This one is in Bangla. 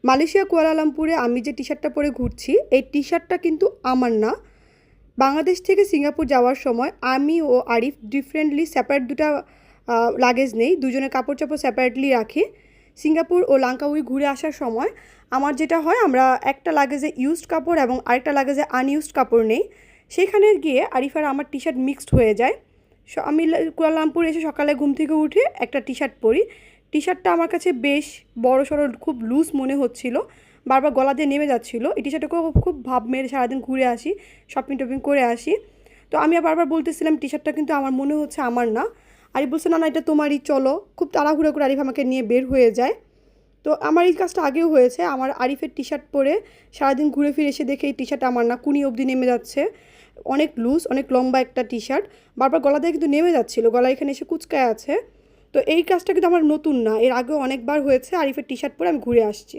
মালয়েশিয়া কুয়ালালামপুরে আমি যে টি শার্টটা পরে ঘুরছি এই টি শার্টটা কিন্তু আমার না। বাংলাদেশ থেকে সিঙ্গাপুর যাওয়ার সময় আমি ও আরিফ ডিফারেন্টলি সেপারেট দুটা লাগেজ নেই, দুজনের কাপড় চাপড় সেপারেটলি রাখি। সিঙ্গাপুর ও লাঙ্কাউই ঘুরে আসার সময় আমার যেটা হয়, আমরা একটা লাগেজে ইউজড কাপড় এবং আরেকটা লাগেজে আনইউজড কাপড় নেই। সেখানে গিয়ে আরিফ আর আমার টি শার্ট মিক্সড হয়ে যায়। আমি কুয়ালালামপুর এসে সকালে ঘুম থেকে উঠে একটা টি শার্ট পরি। টি শার্টটা আমার কাছে বেশ বড় সড়ো, খুব লুজ মনে হচ্ছিল, বারবার গলা দিয়ে নেমে যাচ্ছিলো। এই টি শার্টটা খুব ভাব মেরে সারাদিন ঘুরে আসি, শপিং টপিং করে আসি। তো আমি বারবার বলতেছিলাম টি শার্টটা কিন্তু আমার মনে হচ্ছে আমার না। আরিফ বলছে না না এটা তোমারই, চলো। খুব তাড়াহুড়ো করে আরিফ আমাকে নিয়ে বের হয়ে যায়। তো আমার এই কাজটা আগেও হয়েছে, আমার আরিফের টি শার্ট পরে সারাদিন ঘুরে ফিরে এসে দেখে এই টি শার্ট আমার না, কুনি অবধি নেমে যাচ্ছে। অনেক লুজ, অনেক লম্বা একটা টি শার্ট, বারবার গলা দিয়ে কিন্তু নেমে যাচ্ছিলো, গলা এখানে এসে কুচকায় আছে। তো এই কাজটা কিন্তু আমার নতুন না, এর আগেও অনেকবার হয়েছে আরিফের টি শার্ট পরে আমি ঘুরে আসছি।